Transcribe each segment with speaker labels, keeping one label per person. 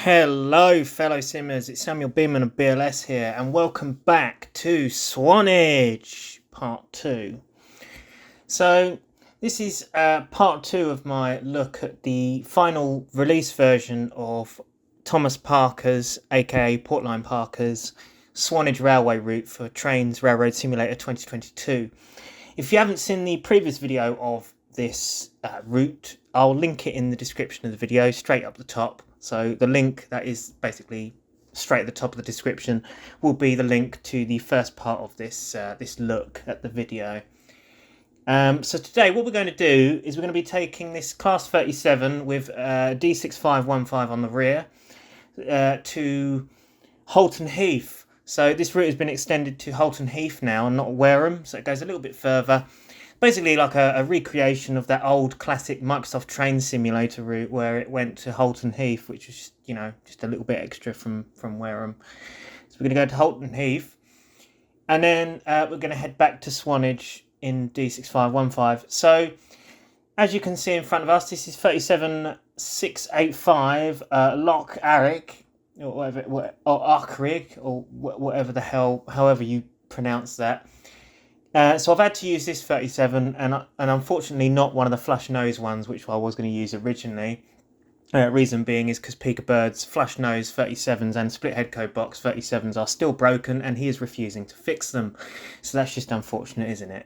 Speaker 1: Hello fellow simmers, it's Samuel Beeman of BLS here and welcome back to Swanage Part 2. So this is Part 2 of my look at the final release version of Thomas Parker's, aka PortlineParker's, Swanage Railway Route for Trainz Railroad Simulator 2022. If you haven't seen the previous video of this route, I'll link it in the description of the video, straight up the top. So the link that is basically straight at the top of the description will be the link to the first part of this this look at the video. So today what we're going to do is we're going to be taking this Class 37 with D6515 on the rear to Holton Heath. So this route has been extended to Holton Heath now and not Wareham, so it goes a little bit further. Basically like a recreation of that old classic Microsoft Trainz Simulator route where it went to Holton Heath, which was, you know, just a little bit extra from Wareham. So we're going to go to Holton Heath and then we're going to head back to Swannage in D6515. So as you can see in front of us, this is 37685 Loch Aric, or whatever, or Archrig, or whatever the hell, however you pronounce that. So I've had to use this 37 and unfortunately not one of the flush nose ones, which I was going to use originally. Reason being is because Peaker Bird's flush nose 37s and split head code box 37s are still broken and he is refusing to fix them. So that's just unfortunate, isn't it?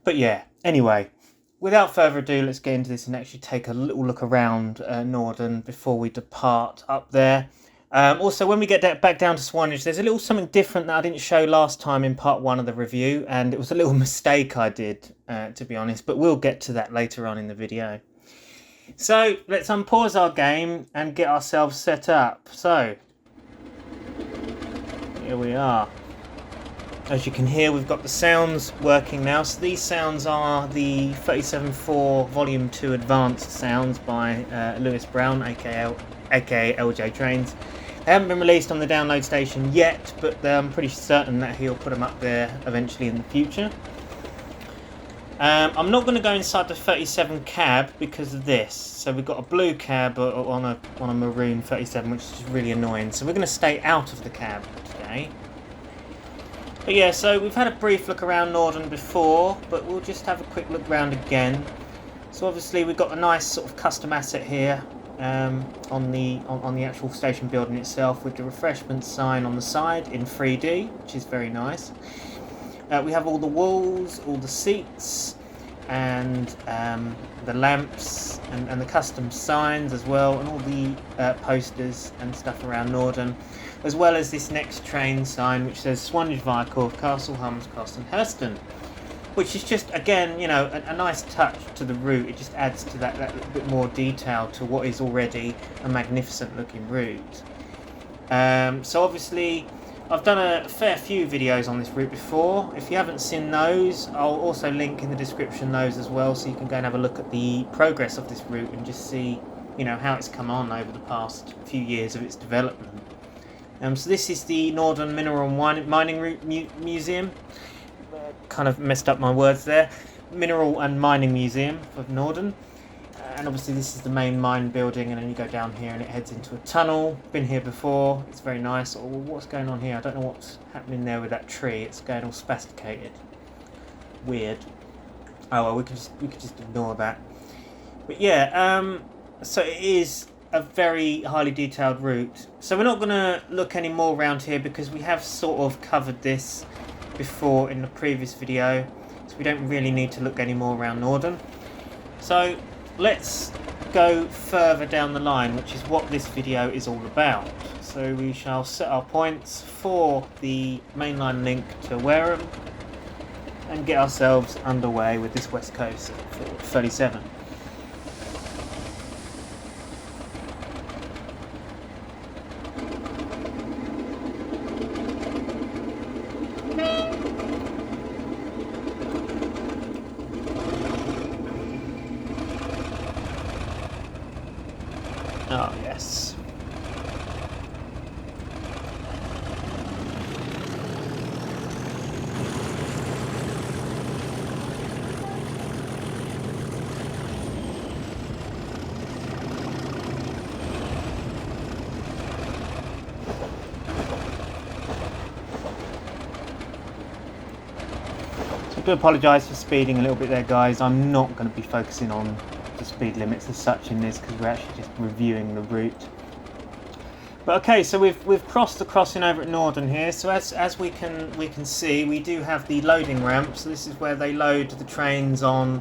Speaker 1: But yeah, anyway, without further ado, let's get into this and actually take a little look around Norden before we depart up there. Also, when we get back down to Swannage, there's a little something different that I didn't show last time in part 1 of the review, and it was a little mistake I did, to be honest, but we'll get to that later on in the video. So, let's unpause our game and get ourselves set up. So, here we are. As you can hear, we've got the sounds working now. So these sounds are the 37.4 Volume 2 Advanced sounds by Lewis Brown, aka LJ Trainz. They haven't been released on the download station yet, but I'm pretty certain that he'll put them up there eventually in the future. I'm not going to go inside the 37 cab because of this. So we've got a blue cab on a maroon 37, which is really annoying. So we're going to stay out of the cab today. But yeah, so we've had a brief look around Norden before, but we'll just have a quick look around again. So obviously we've got a nice sort of custom asset here. On the actual station building itself, with the refreshment sign on the side in 3D, which is very nice. We have all the walls, all the seats, and the lamps, and the custom signs as well, and all the posters and stuff around Norden, as well as this next train sign which says Swanage Vehicle of Castle Hums, Cross and Hurston, which is just, again, you know, a nice touch to the route. It just adds to that little bit more detail to what is already a magnificent looking route. So obviously I've done a fair few videos on this route before. If you haven't seen those, I'll also link in the description those as well, so you can go and have a look at the progress of this route and just see, you know, how it's come on over the past few years of its development. So this is the Norden Mineral and Mining Route Museum. Kind of messed up my words there. Mineral and Mining Museum of Norden, and obviously this is the main mine building, and then you go down here and it heads into a tunnel. Been here before, it's very nice. Oh, what's going on here? I don't know what's happening there with that tree. It's going all spasticated, weird. Oh well, we could just ignore that. But yeah, so it is a very highly detailed route. So we're not going to look any more around here because we have sort of covered this before in the previous video, so we don't really need to look any more around Norden. So let's go further down the line, which is what this video is all about. So we shall set our points for the mainline link to Wareham and get ourselves underway with this West Coast 37. Oh, yes. do apologise for speeding a little bit there, guys. I'm not going to be focusing on the speed limits as such in this because we're actually just reviewing the route. But okay, so we've crossed the crossing over at Norden here. So as we can see, we do have the loading ramp. So this is where they load the trains on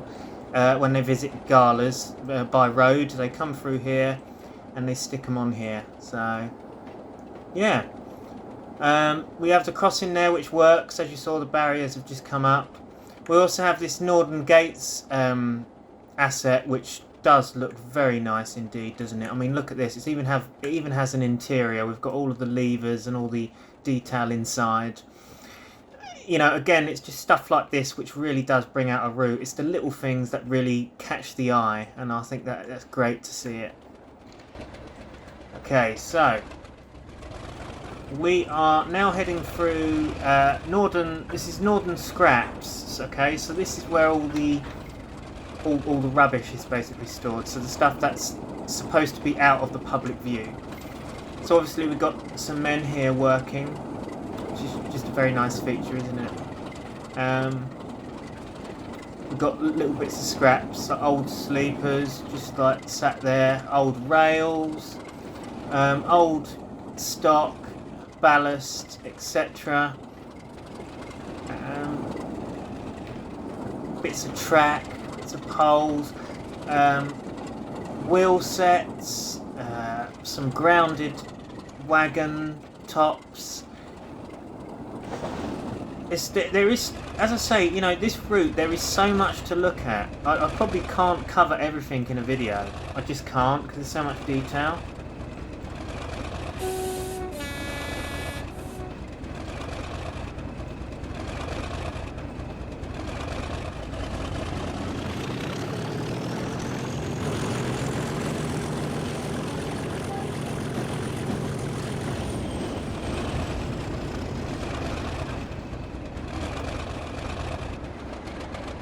Speaker 1: when they visit galas by road. They come through here and they stick them on here. So yeah, we have the crossing there which works. As you saw, the barriers have just come up. We also have this Norden Gates asset, which does look very nice indeed, doesn't it? I mean, look at this. It even has an interior. We've got all of the levers and all the detail inside. You know, again, it's just stuff like this which really does bring out a route. It's the little things that really catch the eye, and I think that's great to see it. Okay, so we are now heading through Norden. This is Norden Scraps. Okay, so this is where all the rubbish is basically stored. So the stuff that's supposed to be out of the public view. So obviously we've got some men here working, which is just a very nice feature, isn't it? We've got little bits of scraps, like old sleepers, just like sat there, old rails, old stock, ballast, etc. Bits of track, bits of poles, wheel sets, some grounded wagon tops. There is, as I say, you know, this route, there is so much to look at. I probably can't cover everything in a video. I just can't because there's so much detail.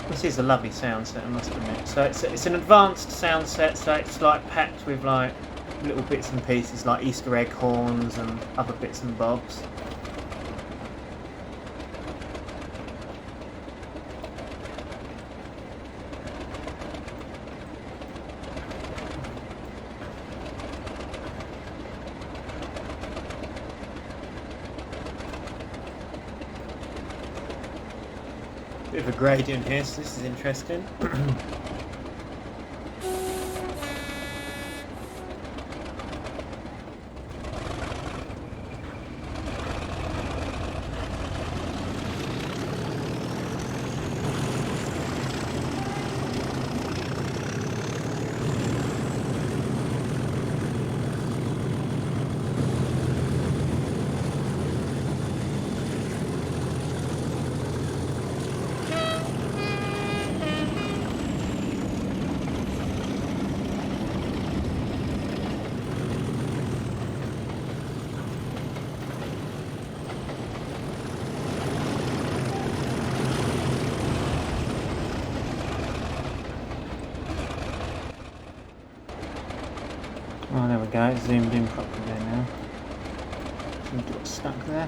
Speaker 1: This is a lovely sound set, I must admit. So it's an advanced sound set, so it's like packed with like little bits and pieces like Easter egg horns and other bits and bobs. Bit of a gradient here, so this is interesting. Oh, there we go, it's zoomed in properly there now. Seems to get stuck there.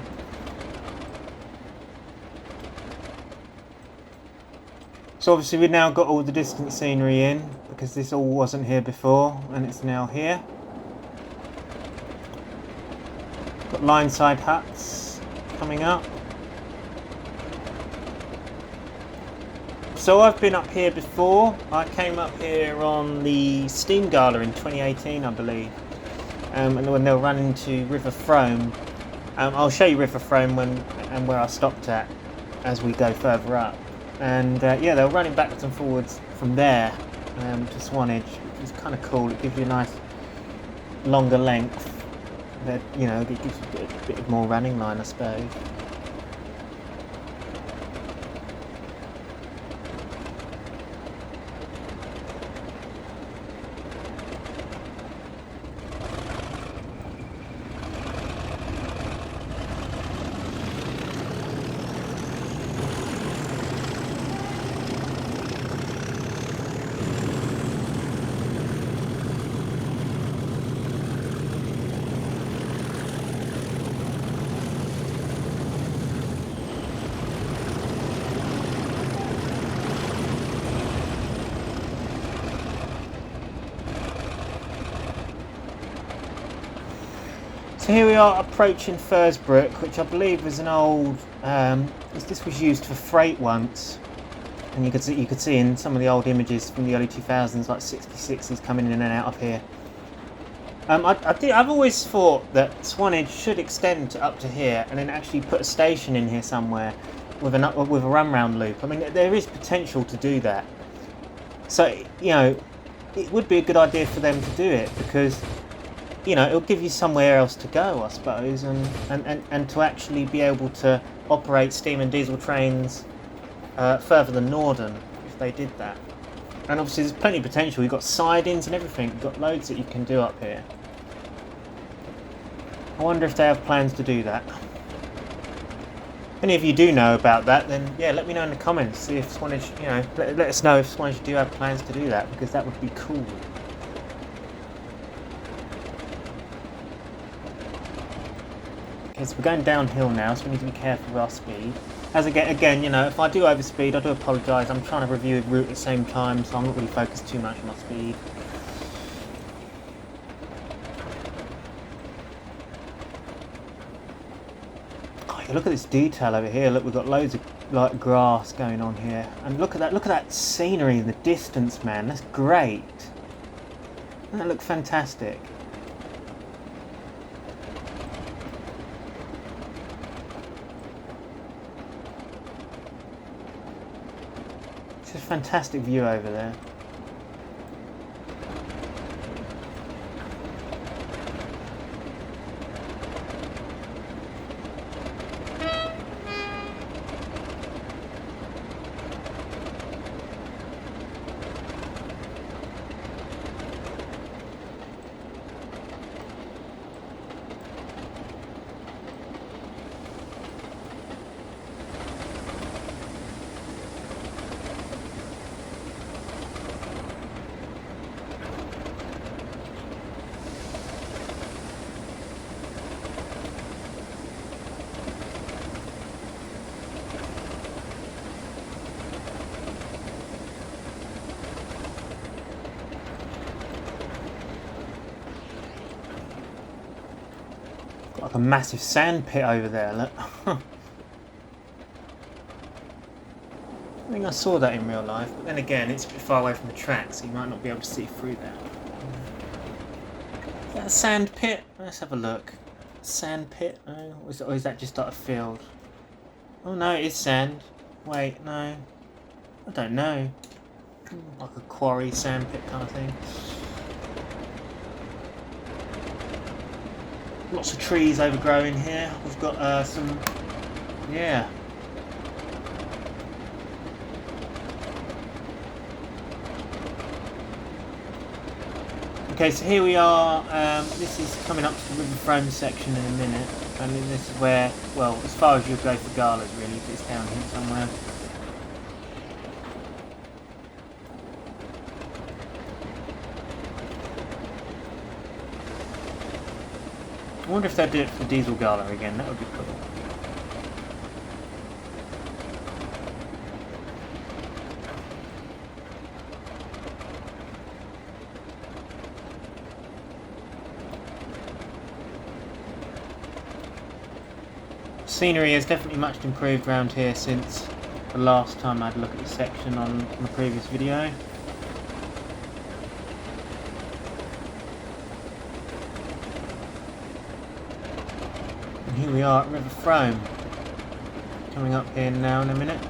Speaker 1: So obviously we've now got all the distant scenery in, because this all wasn't here before, and it's now here. Got line side huts coming up. So I've been up here before. I came up here on the Steam Gala in 2018, I believe, and when they were running to River Frome. I'll show you River Frome and where I stopped at as we go further up. And yeah, they were running backwards and forwards from there to Swannage, which is kind of cool. It gives you a nice longer length. That, you know, it gives you a bit more running line, I suppose. So here we are approaching Fursbrook, which I believe was an old. This was used for freight once, and you could see in some of the old images from the early 2000s, like 66s, coming in and out of here. I've always thought that Swannage should extend to up to here, and then actually put a station in here somewhere with a run round loop. I mean, there is potential to do that. So you know, it would be a good idea for them to do it, because you know, it'll give you somewhere else to go, I suppose, and to actually be able to operate steam and diesel trains further than Norden, if they did that. And obviously there's plenty of potential. You've got sidings and everything. You've got loads that you can do up here. I wonder if they have plans to do that. If any of you do know about that, then yeah, let me know in the comments. See if Swanage, you know, let us know if Swanage do have plans to do that, because that would be cool. Okay, so we're going downhill now, so we need to be careful with our speed. As again, you know, if I do overspeed, I do apologise. I'm trying to review the route at the same time, so I'm not really focused too much on my speed. Oh, yeah, look at this detail over here. Look, we've got loads of like grass going on here, and look at that scenery in the distance, man. That's great. Doesn't that look fantastic? It's a fantastic view over there. Like a massive sand pit over there, look. I think I saw that in real life, but then again, it's a bit far away from the track, so you might not be able to see through that. Is that a sand pit? Let's have a look. Sand pit? Oh, or is that just like a field? Oh no, it is sand. Wait, no. I don't know. Like a quarry sand pit kind of thing. Lots of trees overgrowing here. We've got some, yeah. Okay, so here we are. This is coming up to the river frame section in a minute, and then this is where, well, as far as you'll go for galas, really, if it's down here somewhere. I wonder if they'll do it for the diesel gala again. That would be cool. Scenery has definitely much improved around here since the last time I had a look at the section on the previous video. And here we are at River Frome. Coming up here now in a minute.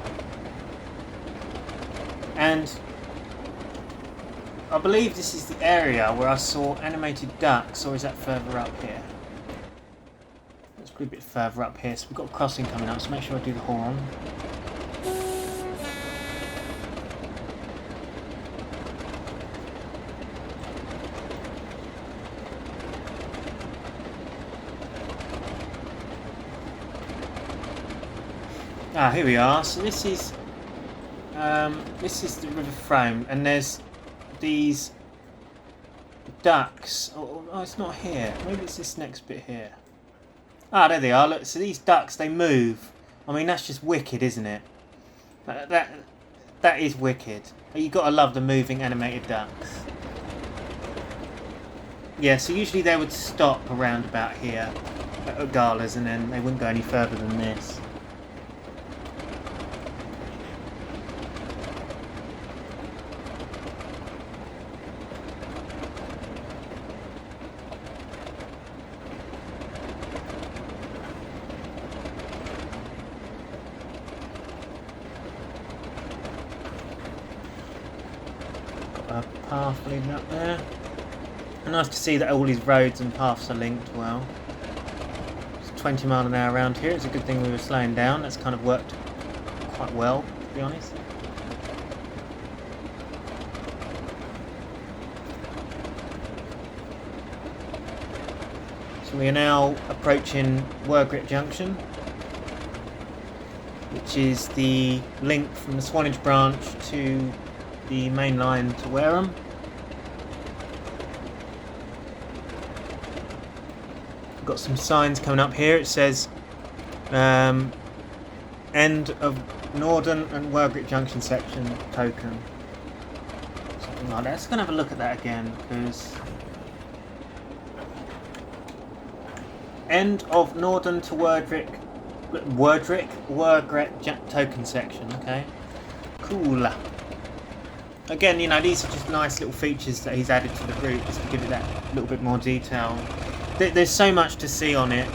Speaker 1: And I believe this is the area where I saw animated ducks, or is that further up here? It's probably a bit further up here, so we've got a crossing coming up, so make sure I do the horn. Ah, here we are. So this is the River Frome, and there's these ducks. Oh, it's not here. Maybe it's this next bit here. Ah, there they are. Look, so these ducks, they move. I mean, that's just wicked, isn't it? That is wicked. You've got to love the moving animated ducks. Yeah, so usually they would stop around about here at Galas, and then they wouldn't go any further than this. Got a path leading up there. Nice to see that all these roads and paths are linked well. It's 20 mile an hour around here. It's a good thing we were slowing down. That's kind of worked quite well, to be honest. So we are now approaching Workgrip Junction, which is the link from the Swanage branch to the main line to Wareham. Got some signs coming up here. It says end of Norden and Workgrip Junction section token. Something like that. Let's go and have a look at that again, because end of Norden to Workgrip token section. Okay, cool. Again, you know, these are just nice little features that he's added to the route, just to give it that little bit more detail. There's so much to see on it.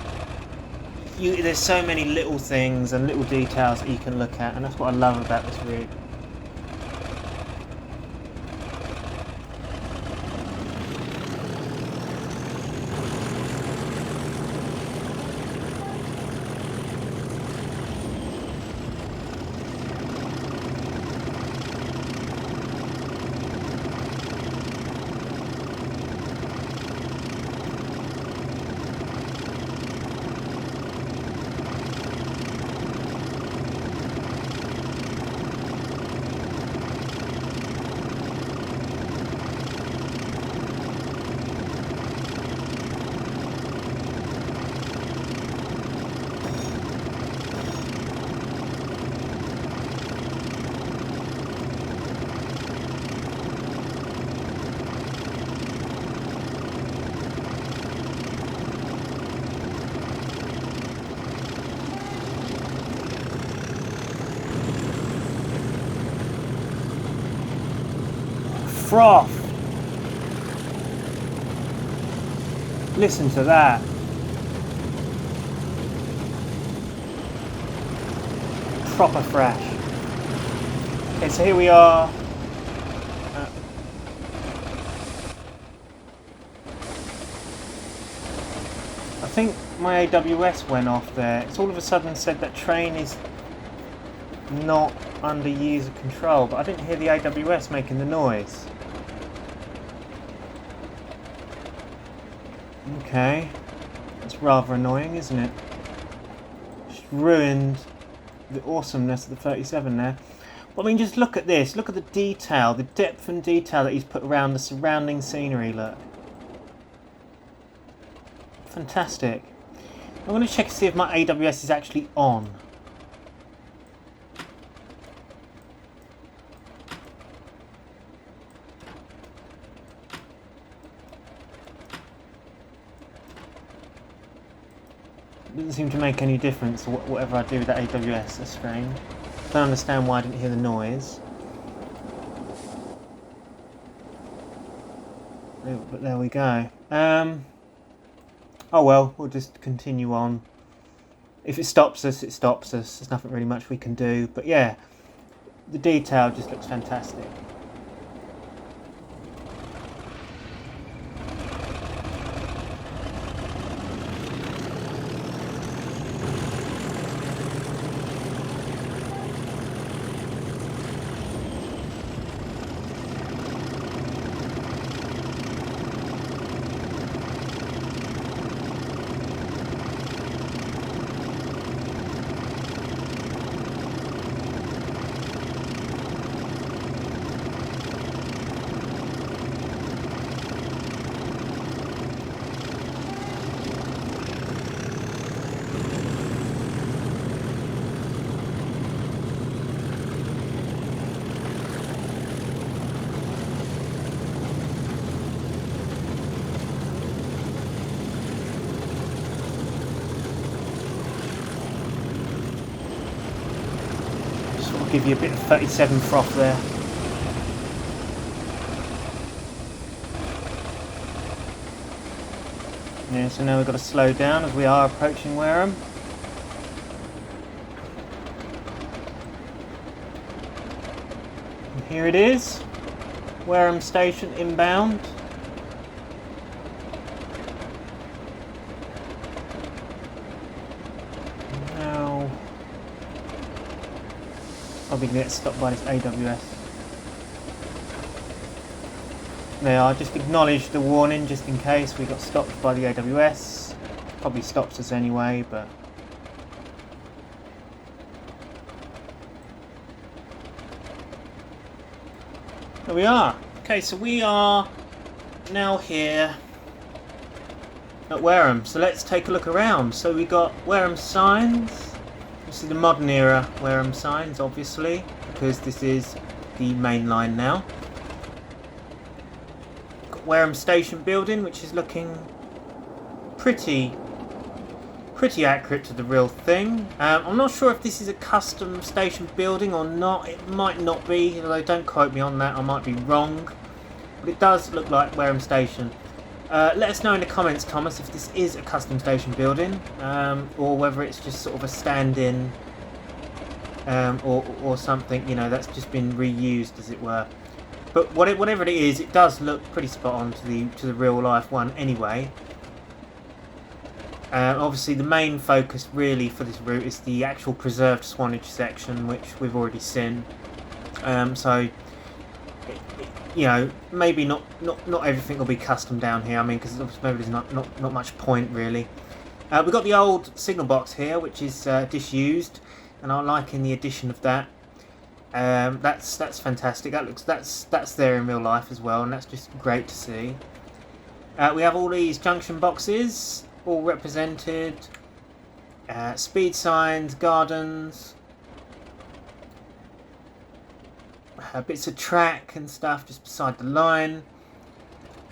Speaker 1: There's so many little things and little details that you can look at, and that's what I love about this route. Froth! Listen to that. Proper fresh. Okay, so here we are. I think my AWS went off there. It's all of a sudden said that train is not under user control, but I didn't hear the AWS making the noise. Okay, that's rather annoying, isn't it? Just ruined the awesomeness of the 37 there. But I mean, just look at this. Look at the detail, the depth and detail that he's put around the surrounding scenery. Look, fantastic. I'm going to check to see if my AWS is actually on. Doesn't seem to make any difference whatever I do with that AWS. That's strange. Don't understand why I didn't hear the noise. But there we go. Oh well, we'll just continue on. If it stops us, it stops us. There's nothing really much we can do. But yeah, the detail just looks fantastic. I'll give you a bit of 37 froth there. Yeah, so now we've got to slow down as we are approaching Wareham. And here it is, Wareham Station inbound. Now, probably going to get stopped by this AWS. They are, just acknowledge the warning just in case we got stopped by the AWS. Probably stops us anyway, but... There we are. Okay, so we are now here at Wareham. So let's take a look around. So we got Wareham signs. You see the modern era Wareham signs, obviously, because this is the main line now. Wareham Station building, which is looking pretty accurate to the real thing. I'm not sure if this is a custom station building or not. It might not be, although don't quote me on that, I might be wrong. But it does look like Wareham Station. Let us know in the comments, Thomas, if this is a custom station building, or whether it's just sort of a stand-in, or something, you know, that's just been reused, as it were. But whatever it is, it does look pretty spot on to the real life one anyway. Obviously, the main focus really for this route is the actual preserved Swannage section, which we've already seen. So, you know, maybe not everything will be custom down here. I mean, because maybe there's not much point really. We've got the old signal box here, which is disused, and I'm liking the addition of that. That's fantastic. That's there in real life as well, and that's just great to see. We have all these junction boxes, all represented. Speed signs, gardens, bits of track and stuff just beside the line.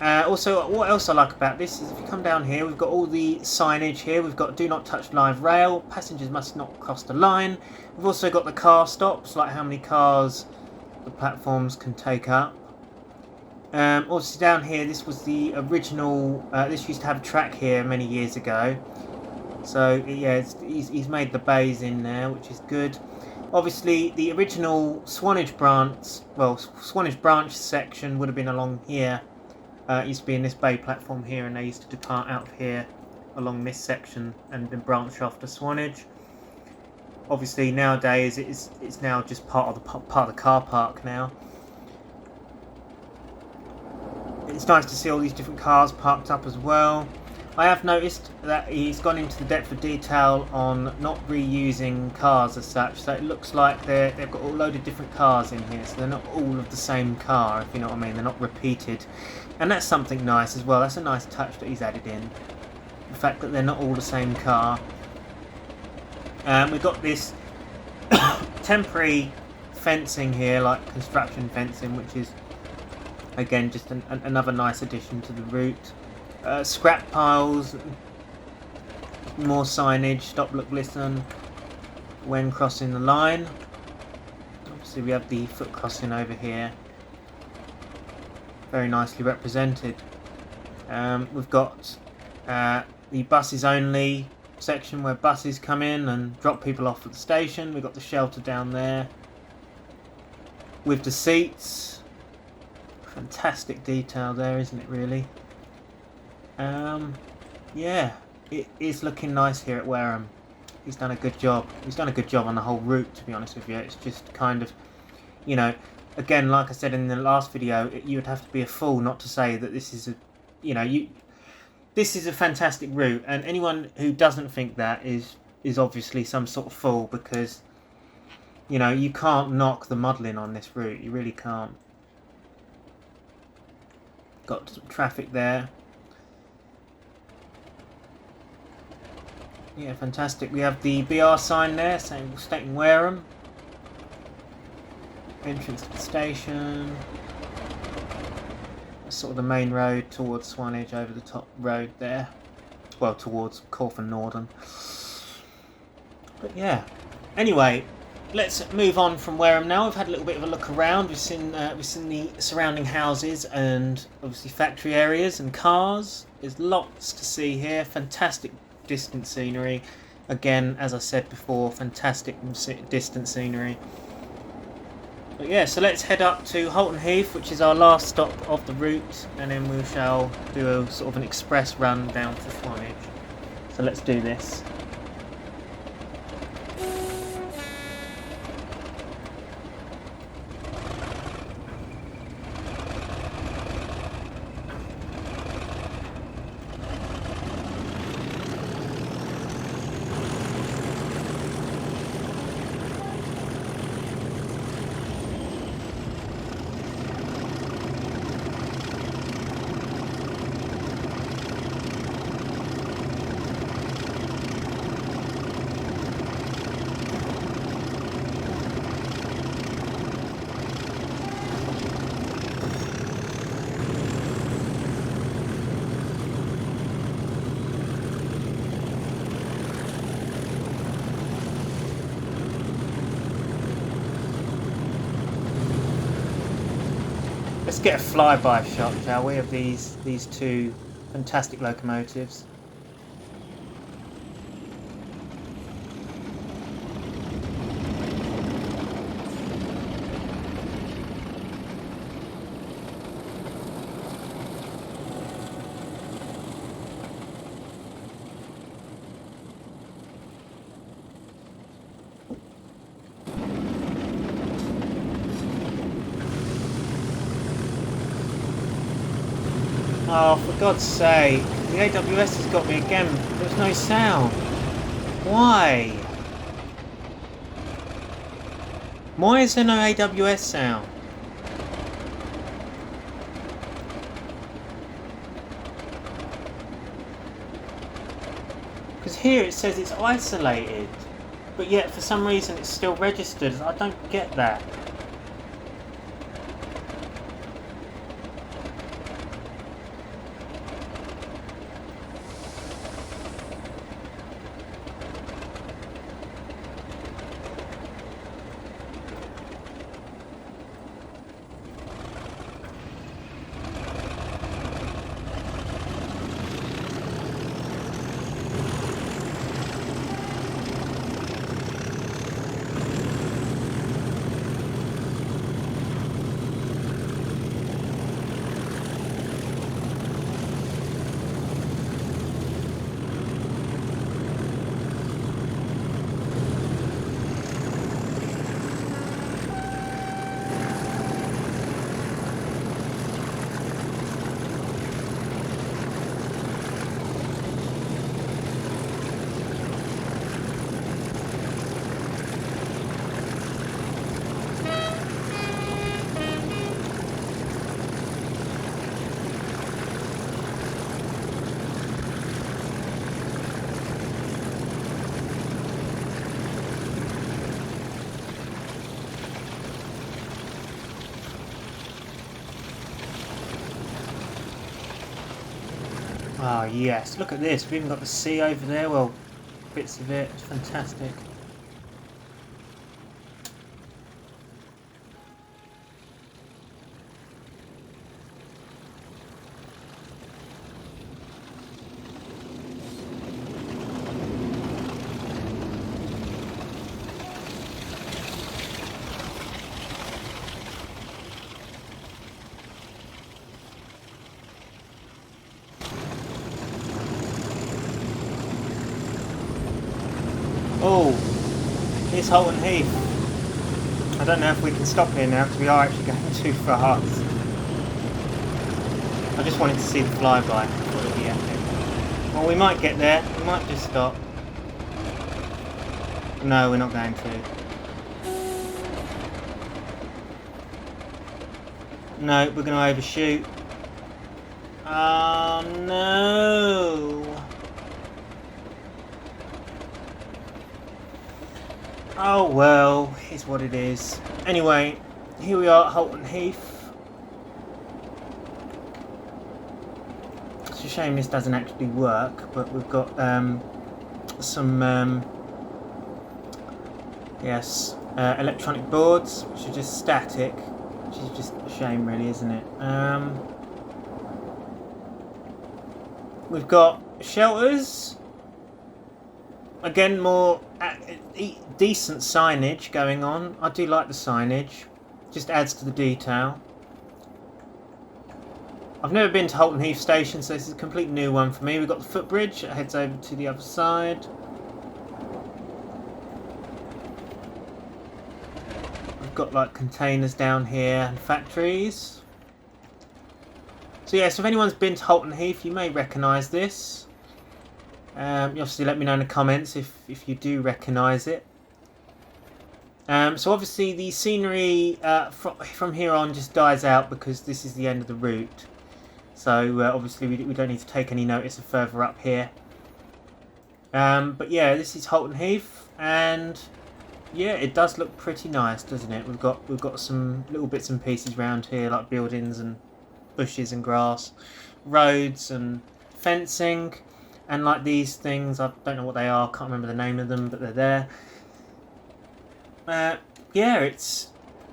Speaker 1: Also, what else I like about this is if you come down here, we've got all the signage here. We've got do not touch live rail, passengers must not cross the line. We've also got the car stops, like how many cars the platforms can take up. Also down here, this was the original, this used to have a track here many years ago. So yeah, he's made the bays in there, which is good. Obviously the original Swanage branch section would have been along here. It used to be in this bay platform here, and they used to depart out of here along this section and then branch off to Swannage. Obviously nowadays it's now just part of the car park now. It's nice to see all these different cars parked up as well. I have noticed that he's gone into the depth of detail on not reusing cars as such, so it looks like they've got a load of different cars in here, so they're not all of the same car, if you know what I mean. They're not repeated, and that's something nice as well. That's a nice touch that he's added in, the fact that they're not all the same car. We've got this temporary fencing here, like construction fencing, which is again just another nice addition to the route. Scrap piles, more signage, stop, look, listen when crossing the line. Obviously we have the foot crossing over here, very nicely represented. We've got the buses only section where buses come in and drop people off at the station. We've got the shelter down there with the seats. Fantastic detail there, isn't it really? Yeah, it is looking nice here at Wareham. He's done a good job. He's done a good job on the whole route, to be honest with you. It's just kind of, you know, again, like I said in the last video, you would have to be a fool not to say that this is a, you know, this is a fantastic route, and anyone who doesn't think that is obviously some sort of fool, because, you know, you can't knock the modelling on this route. You really can't. Got some traffic there. Yeah, fantastic. We have the BR sign there saying stating Wareham. Entrance to the station. That's sort of the main road towards Swannage, over the top road there. Well, towards Corf and Norden. But yeah. Anyway, let's move on from Wareham now. We've had a little bit of a look around. We've seen the surrounding houses and obviously factory areas and cars. There's lots to see here. Fantastic distant scenery. Again, as I said before, fantastic distant scenery. But yeah, so let's head up to Holton Heath, which is our last stop of the route, and then we shall do a sort of an express run down to Swannage. So let's do this. Let's get a flyby shot, shall we, of these two fantastic locomotives. Oh, for God's sake, the AWS has got me again. There's no sound. Why? Why is there no AWS sound? Because here it says it's isolated, but yet for some reason it's still registered. I don't get that. Ah, yes, look at this. We've even got the sea over there. Well, bits of it. It's fantastic. Oh, here's Holton Heath. I don't know if we can stop here now because we are actually going too fast. I just wanted to see the flyby. I thought it'd be epic. Well, we might get there. We might just stop. No, we're not going to. No, we're going to overshoot. Oh no. Oh well, it's what it is. Anyway, here we are at Holton Heath. It's a shame this doesn't actually work, but we've got some yes, electronic boards, which are just static, which is just a shame really, isn't it? We've got shelters. Again, more decent signage going on. I do like the signage. Just adds to the detail. I've never been to Holton Heath station, so this is a complete new one for me. We've got the footbridge that heads over to the other side. We've got like containers down here and factories. So yeah, so if anyone's been to Holton Heath, you may recognise this. You obviously let me know in the comments if you do recognise it. So obviously the scenery from here on just dies out because this is the end of the route. So obviously we don't need to take any notice of further up here. But yeah, this is Holton Heath, and yeah, it does look pretty nice, doesn't it? We've got some little bits and pieces around here, like buildings and bushes and grass, roads and fencing, and like these things. I don't know what they are. Can't remember the name of them, but they're there. Yeah, it's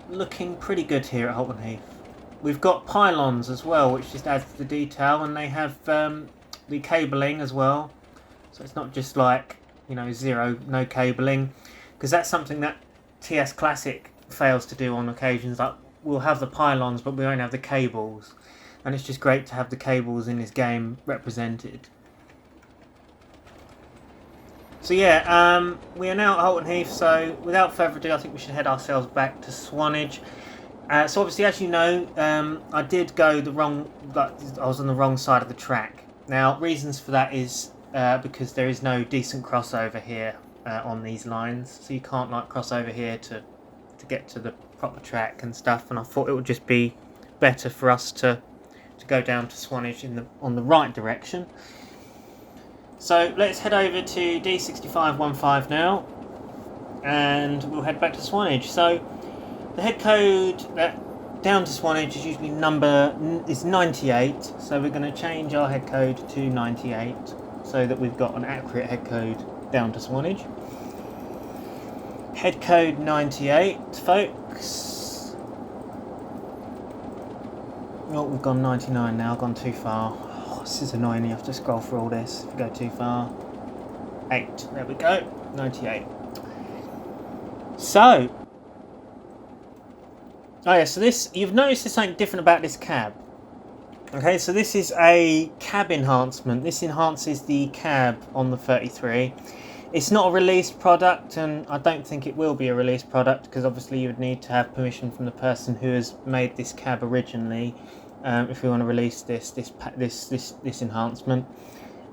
Speaker 1: looking pretty good here at Holton Heath. We've got pylons as well, which just adds to the detail, and they have the cabling as well. So it's not just like, you know, no cabling, because that's something that TS Classic fails to do on occasions. Like, we'll have the pylons, but we won't have the cables, and it's just great to have the cables in this game represented. So yeah, we are now at Holton Heath, so without further ado, I think we should head ourselves back to Swannage. So obviously, as you know, I did go the wrong, I was on the wrong side of the track. Now, reasons for that is because there is no decent crossover here on these lines, so you can't like cross over here to get to the proper track and stuff, and I thought it would just be better for us to go down to Swanage on the right direction. So let's head over to D6515 now, and we'll head back to Swanage. So the head code down to Swanage is usually 98, so we're going to change our head code to 98 so that we've got an accurate head code down to Swanage. Head code 98, folks. Oh, we've gone 99 now, gone too far. This is annoying, you have to scroll through all this if you go too far. 8, there we go, 98. So, oh yeah, so this, you've noticed there's something different about this cab. Okay, so this is a cab enhancement. This enhances the cab on the 33. It's not a released product, and I don't think it will be a released product, because obviously you would need to have permission from the person who has made this cab originally. If we want to release this enhancement,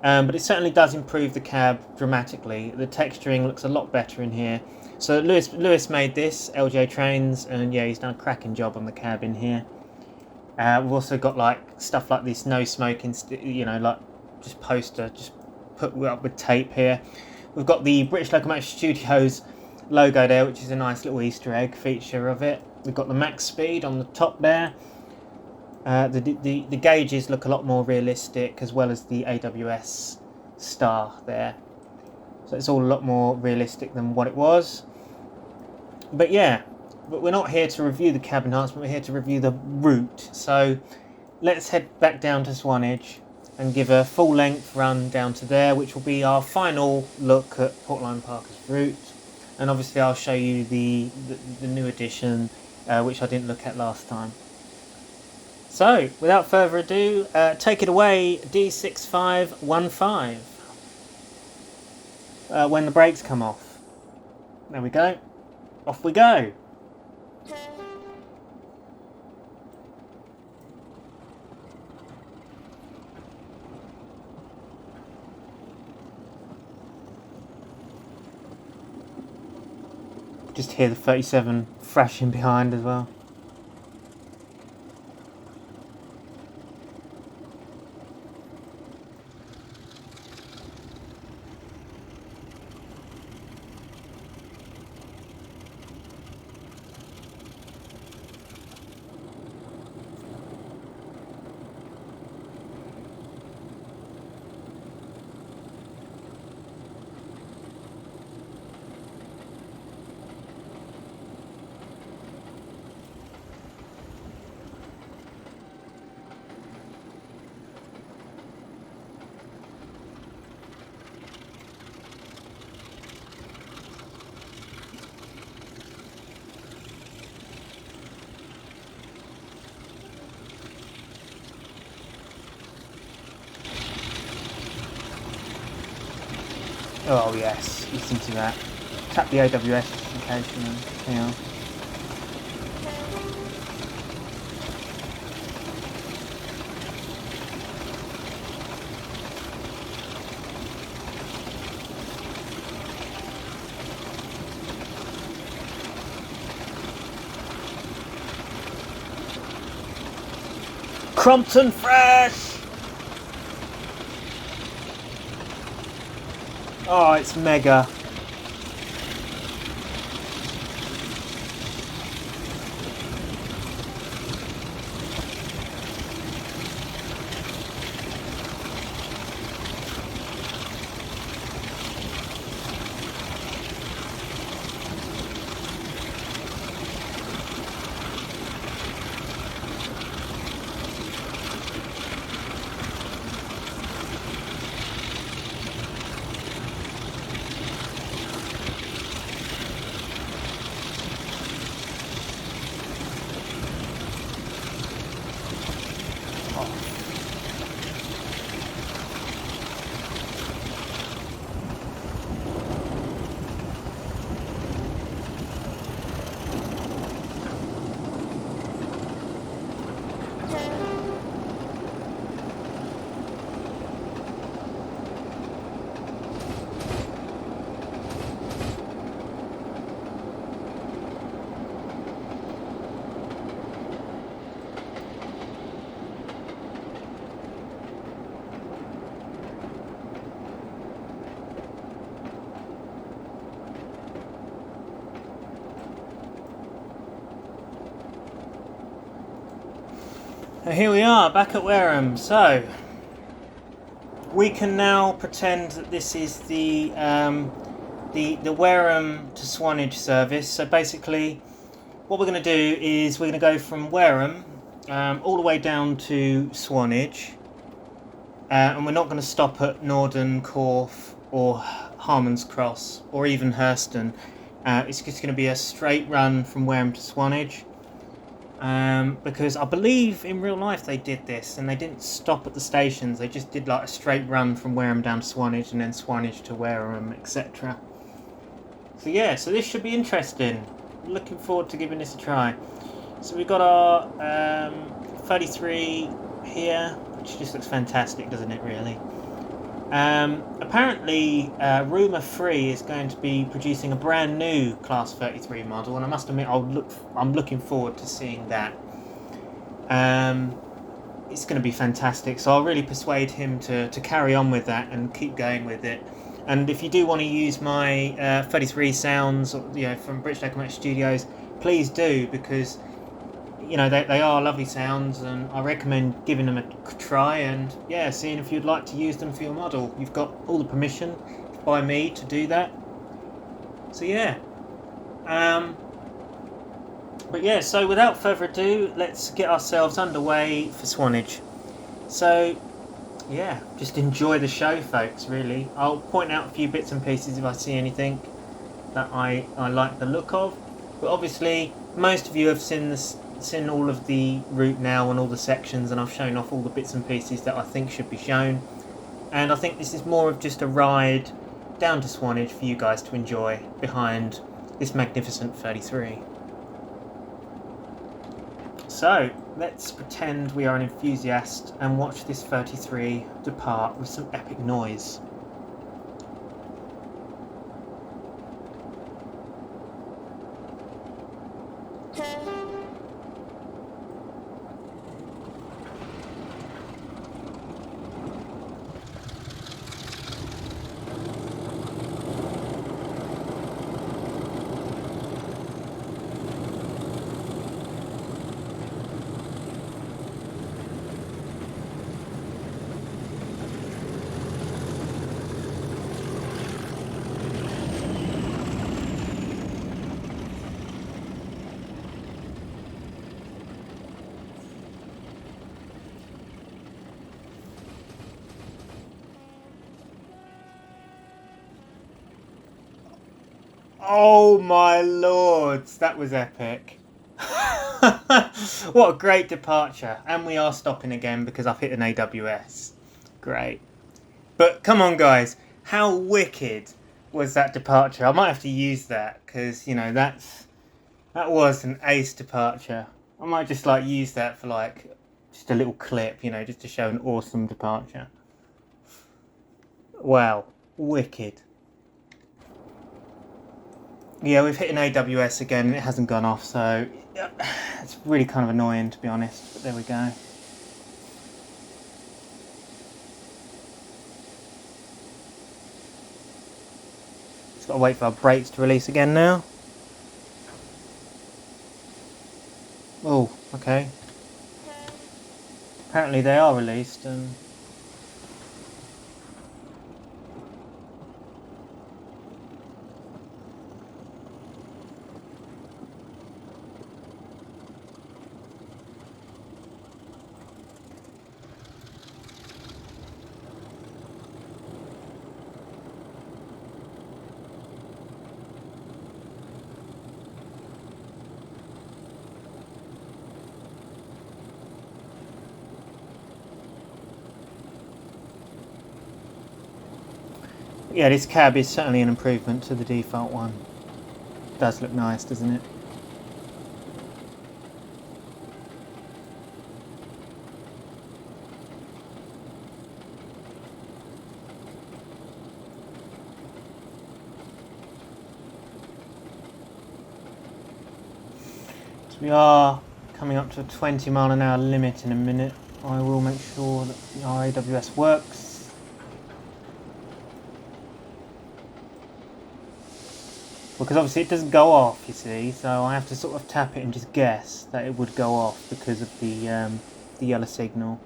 Speaker 1: but it certainly does improve the cab dramatically. The texturing looks a lot better in here. So Lewis made this, LJ Trainz, and yeah, he's done a cracking job on the cab in here. We've also got like stuff like this no smoking, you know, like just poster, just put up with tape here. We've got the British Locomotive Studios logo there, which is a nice little Easter egg feature of it. We've got the max speed on the top there. The gauges look a lot more realistic, as well as the AWS star there. So it's all a lot more realistic than what it was. But yeah, but we're not here to review the cab enhancement, we're here to review the route. So let's head back down to Swanage and give a full length run down to there, which will be our final look at PortlineParker's route. And obviously I'll show you the new edition, which I didn't look at last time. So, without further ado, take it away, D6515. When the brakes come off. There we go. Off we go. Just hear the 37 thrashing behind as well. Oh yes, listen to that. Tap the AWS notification and yeah. Crompton Fresh! Oh, it's mega. And here we are, back at Wareham. So, we can now pretend that this is the Wareham to Swanage service. So basically, what we're going to do is we're going to go from Wareham all the way down to Swanage. And we're not going to stop at Norden, Corfe or Harmon's Cross or even Hurston. It's just going to be a straight run from Wareham to Swanage. Because I believe in real life they did this and they didn't stop at the stations, they just did like a straight run from Wareham down to Swanage and then Swanage to Wareham, etc. So yeah, so this should be interesting. Looking forward to giving this a try. So we've got our 33 here, which just looks fantastic, doesn't it really? Apparently Rumour Free is going to be producing a brand new Class 33 model, and I must admit I'm looking forward to seeing that. It's going to be fantastic, so I'll really persuade him to carry on with that and keep going with it. And if you do want to use my 33 sounds, from British Locomotive Studios, please do, because they are lovely sounds, and I recommend giving them a try and seeing if you'd like to use them for your model. You've got all the permission by me to do that. So so without further ado, let's get ourselves underway for Swannage. So just enjoy the show, folks, really. I'll point out a few bits and pieces if I see anything that I like the look of, but obviously most of you have seen all of the route now and all the sections, and I've shown off all the bits and pieces that I think should be shown, and I think this is more of just a ride down to Swanage for you guys to enjoy behind this magnificent 33. So let's pretend we are an enthusiast and watch this 33 depart with some epic noise. Oh my lords, that was epic. What a great departure. And we are stopping again because I've hit an AWS. Great. But come on guys, How wicked was that departure? I might have to use that because you know that was an ace departure. I might just like use that for like just a little clip, you know, just to show an awesome departure. Wow, wicked. Yeah, we've hit an AWS again and it hasn't gone off, so it's really kind of annoying to be honest, but there we go. Just got to wait for our brakes to release again now. Oh, okay. Apparently they are released and... Yeah, this cab is certainly an improvement to the default one. Does look nice, doesn't it? So we are coming up to a 20-mile-an-hour limit in a minute. I will make sure that our AWS works. Because obviously it doesn't go off, you see, so I have to sort of tap it and just guess that it would go off because of the yellow signal.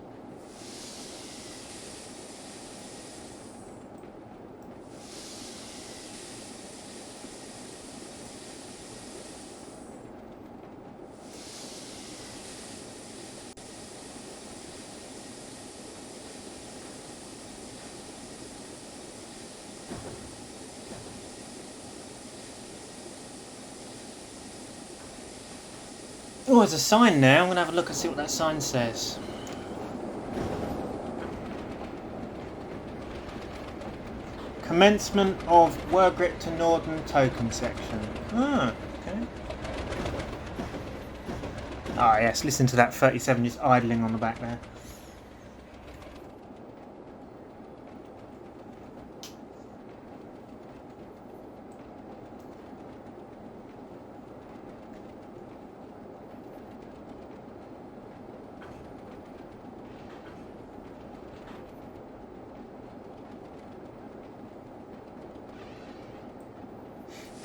Speaker 1: Oh, there's a sign now. I'm going to have a look and see what that sign says. Commencement of Workgrip to Norden token section. Ah, okay. Ah, yes, listen to that 37 just idling on the back there.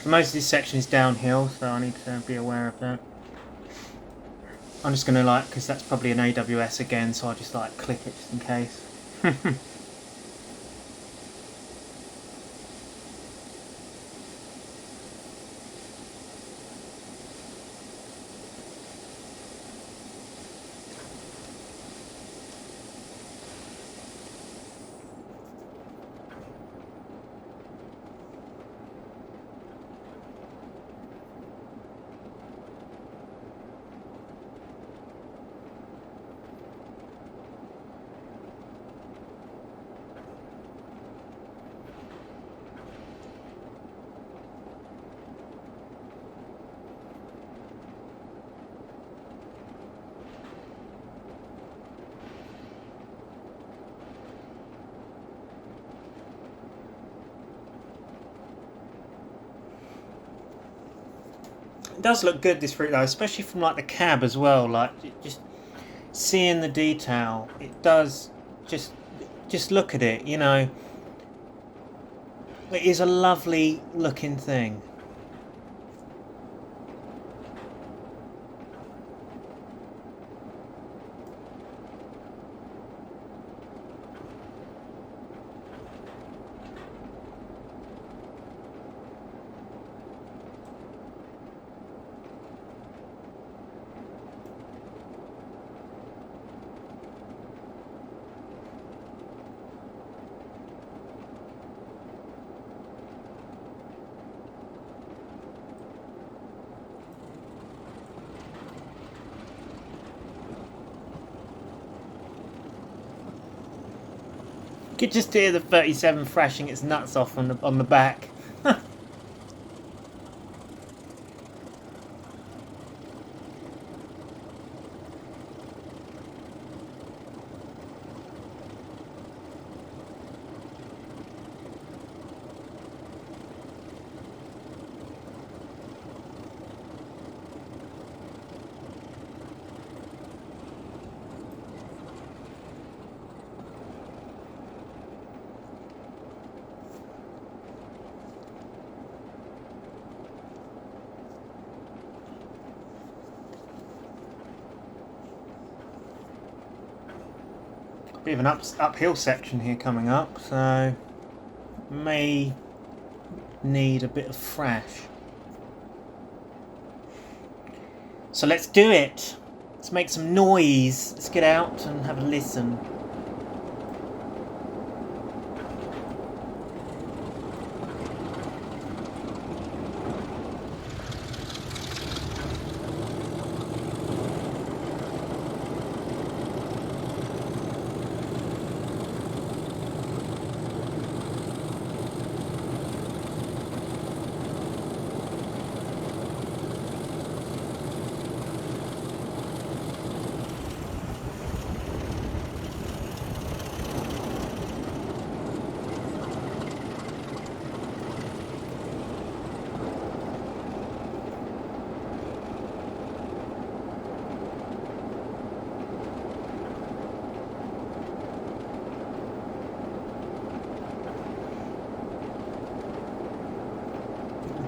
Speaker 1: Most of this section is downhill, so I need to be aware of that. I'm just going to like, because that's probably an AWS again, so I'll just like click it just in case. It does look good, this route though, especially from like the cab as well. Like just seeing the detail, it does just look at it. You know, it is a lovely looking thing. could just hear the 37 thrashing its nuts off on the back. Bit of an uphill section here coming up, so may need a bit of thrash. So let's do it. Let's make some noise. Let's get out and have a listen.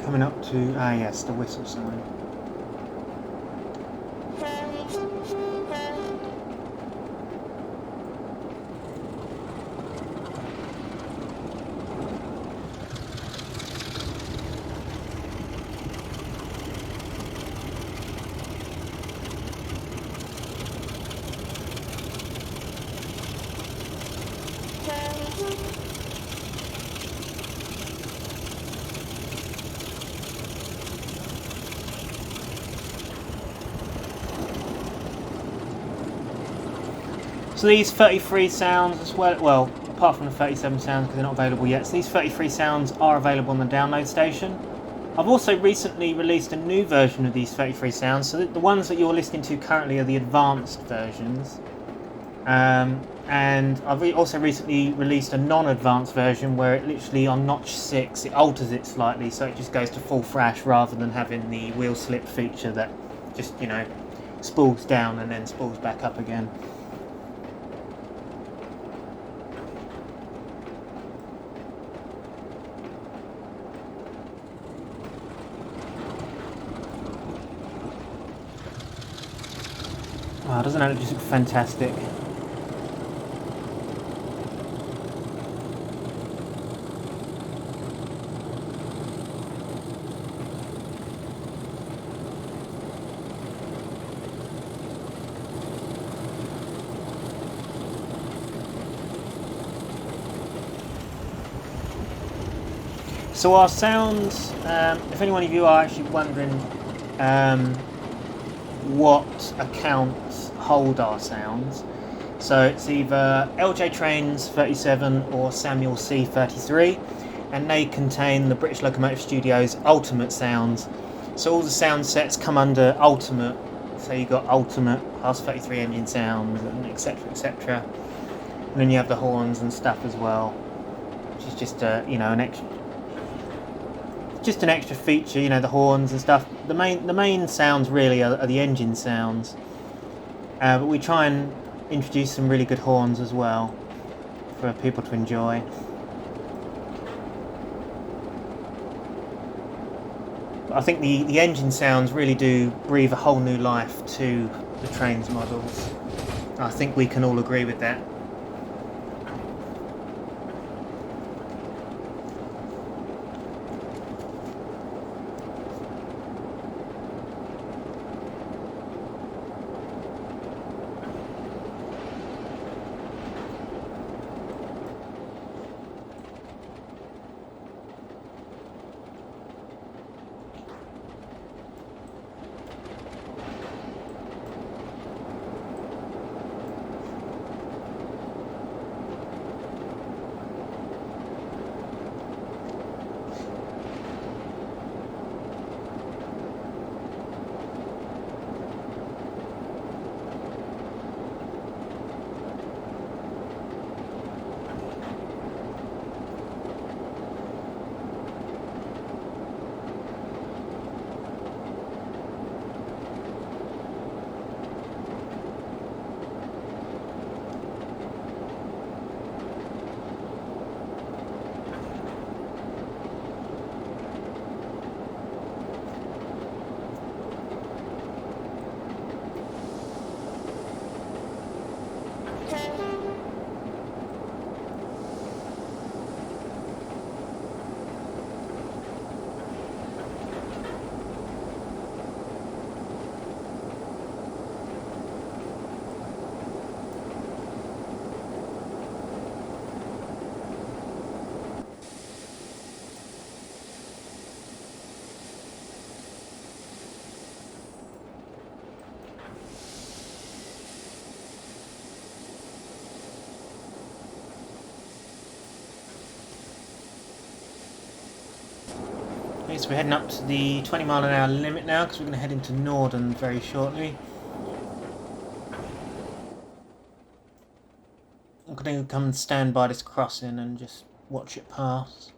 Speaker 1: Coming up to, yes, the whistle sign. So these 33 sounds as well, apart from the 37 sounds because they're not available yet, so these 33 sounds are available on the download station. I've also recently released a new version of these 33 sounds, so the ones that you're listening to currently are the advanced versions. And I've also recently released a non-advanced version where it literally on notch 6 it alters it slightly, so it just goes to full thrash rather than having the wheel slip feature that just, you know, spools down and then spools back up again. Oh, doesn't that just look fantastic? So our sounds, if any one of you are actually wondering what accounts hold our sounds, so it's either LJ Trainz 37 or Samuel C33, and they contain the British Locomotive Studios Ultimate sounds. So all the sound sets come under Ultimate, so you got Ultimate plus 33 engine sounds and etc, etc. And then you have the horns and stuff as well, which is just you know, an extra feature, you know, the horns and stuff. The main sounds really are the engine sounds, but we try and introduce some really good horns as well for people to enjoy. But I think the engine sounds really do breathe a whole new life to the Trainz models. I think we can all agree with that. Okay, so we're heading up to the 20-mile-an-hour limit now because we're going to head into Norden very shortly. I'm going to come and stand by this crossing and just watch it pass.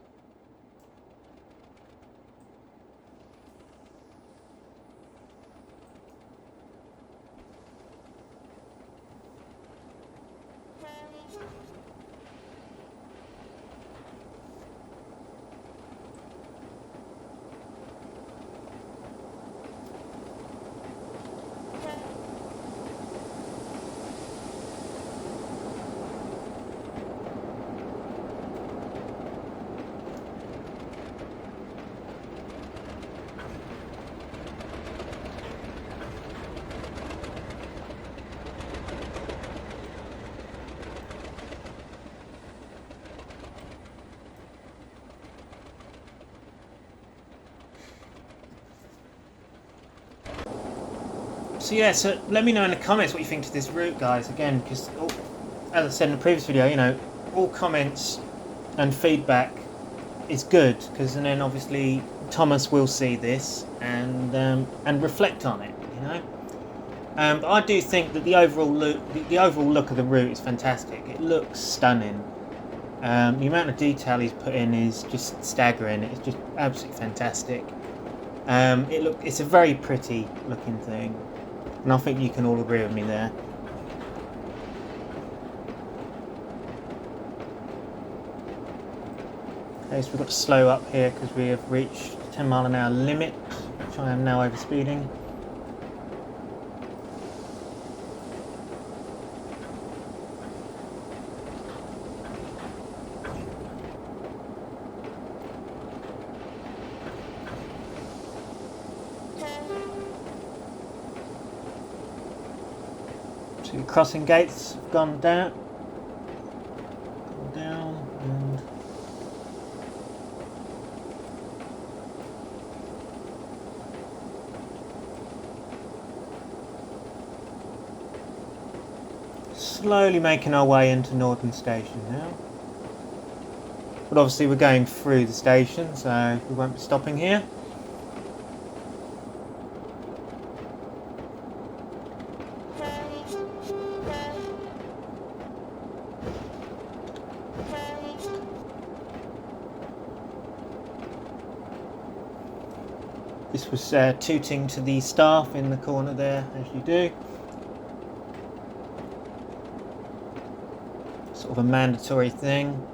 Speaker 1: So yeah, so let me know in the comments what you think to this route, guys. Again, because as I said in the previous video, you know, all comments and feedback is good, because then obviously Thomas will see this and reflect on it, you know. But I do think that the overall look of the route is fantastic. It looks stunning. The amount of detail he's put in is just staggering. It's just absolutely fantastic. It's a very pretty looking thing. And I think you can all agree with me there. Okay, so we've got to slow up here because we have reached the 10-mile-an-hour limit, which I am now overspeeding. So the crossing gates have gone down, and slowly making our way into Norden station now. But obviously we're going through the station, so we won't be stopping here. This was tooting to the staff in the corner there, as you do. Sort of a mandatory thing.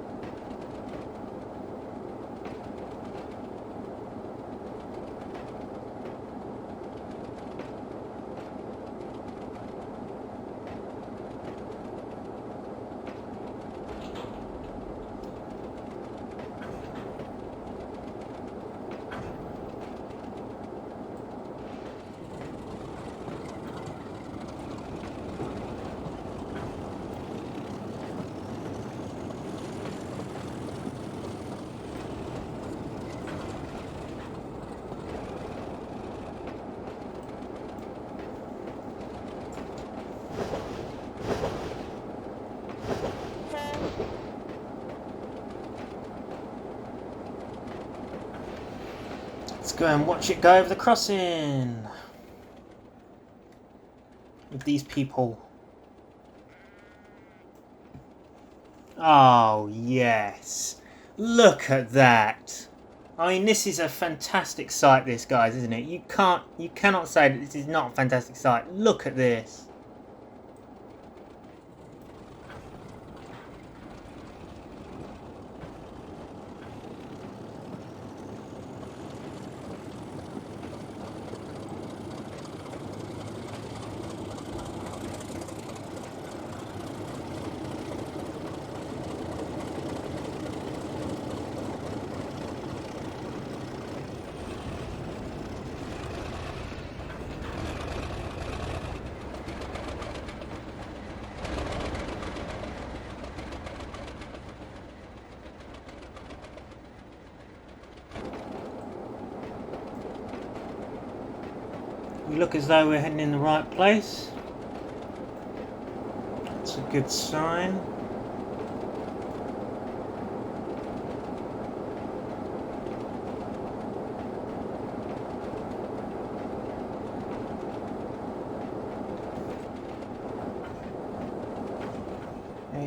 Speaker 1: Let's go and watch it go over the crossing with these people. Oh yes, look at that. I mean, this is a fantastic sight, this, guys, isn't it? You cannot say that this is not a fantastic sight. Look at this. We look as though we're heading in the right place. That's a good sign.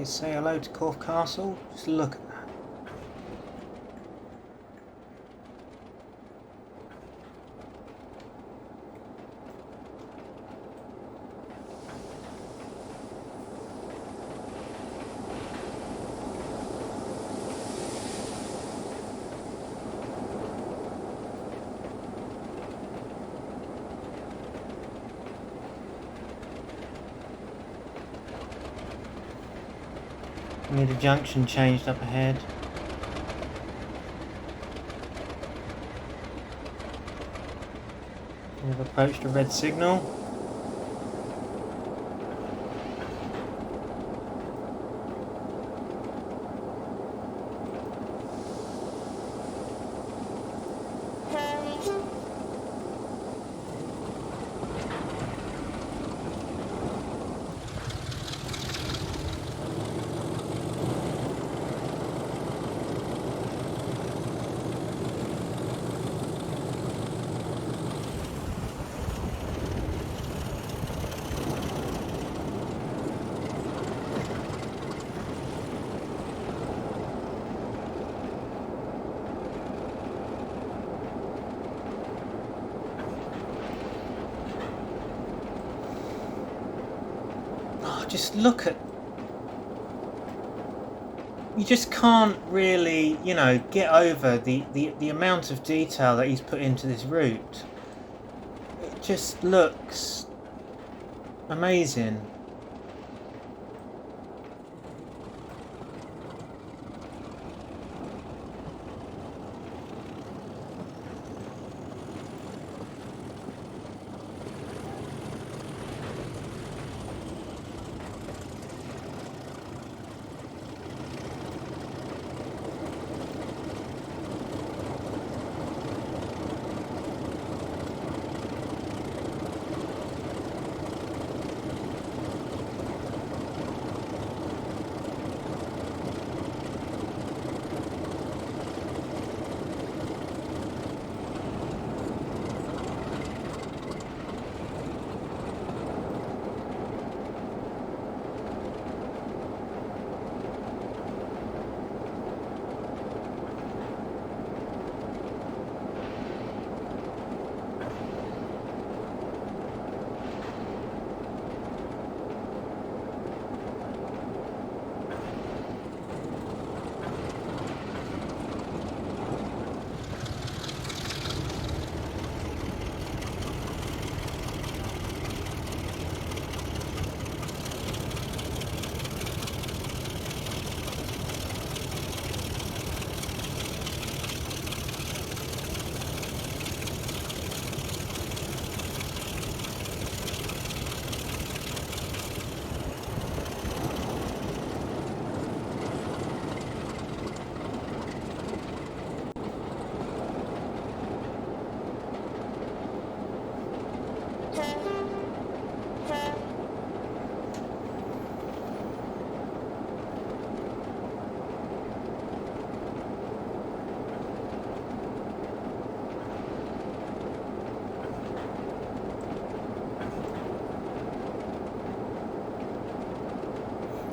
Speaker 1: say hello to Corfe Castle. Just look at that. We need a junction changed up ahead. We've approached a red signal. Just look at... You just can't really, you know, get over the amount of detail that he's put into this route. It just looks amazing.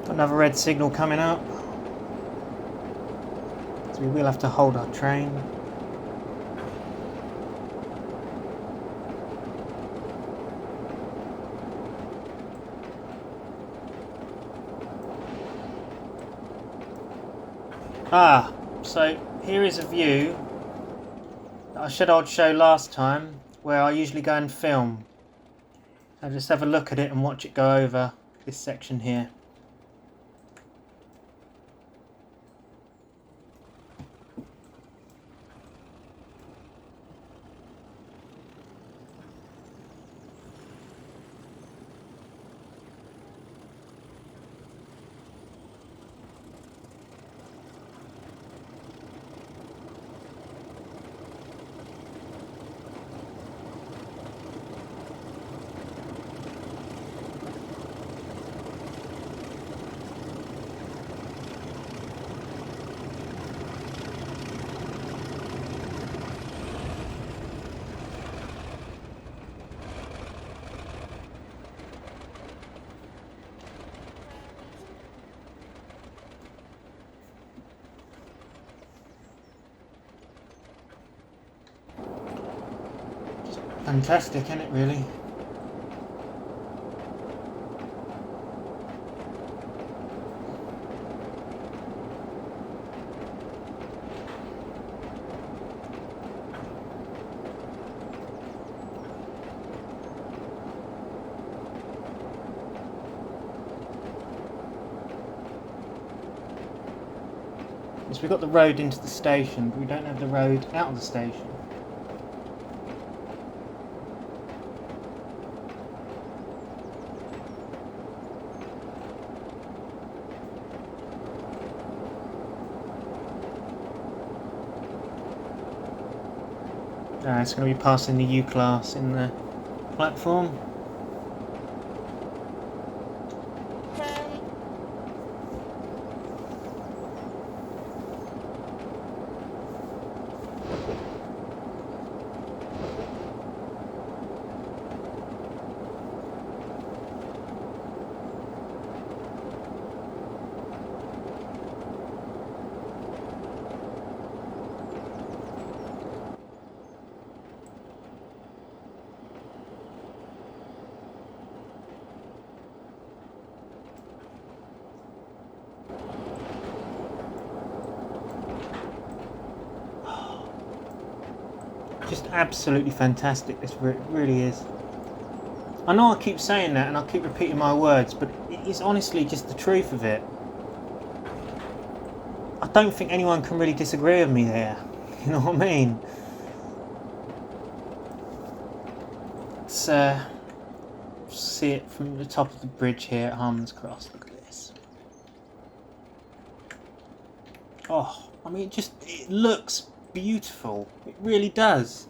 Speaker 1: Another red signal coming up, so we will have to hold our train. So here is a view that I said I'd show last time, where I usually go and film. So just have a look at it and watch it go over this section here. fantastic, isn't it, really? Yes, we've got the road into the station, but we don't have the road out of the station. It's going to be passing the U-class in the platform. Just absolutely fantastic, this route really is. I know I keep saying that and I keep repeating my words, but it is honestly just the truth of it. I don't think anyone can really disagree with me there, you know what I mean? Let's see it from the top of the bridge here at Harmon's Cross. Look at this. Oh, I mean, it looks beautiful. It really does.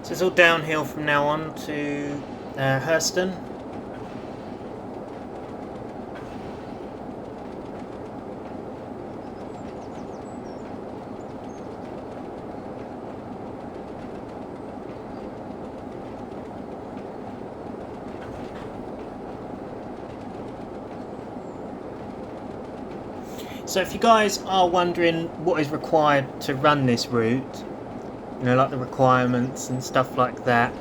Speaker 1: So it's all downhill from now on to Hurston. So if you guys are wondering what is required to run this route, you know, like the requirements and stuff like that,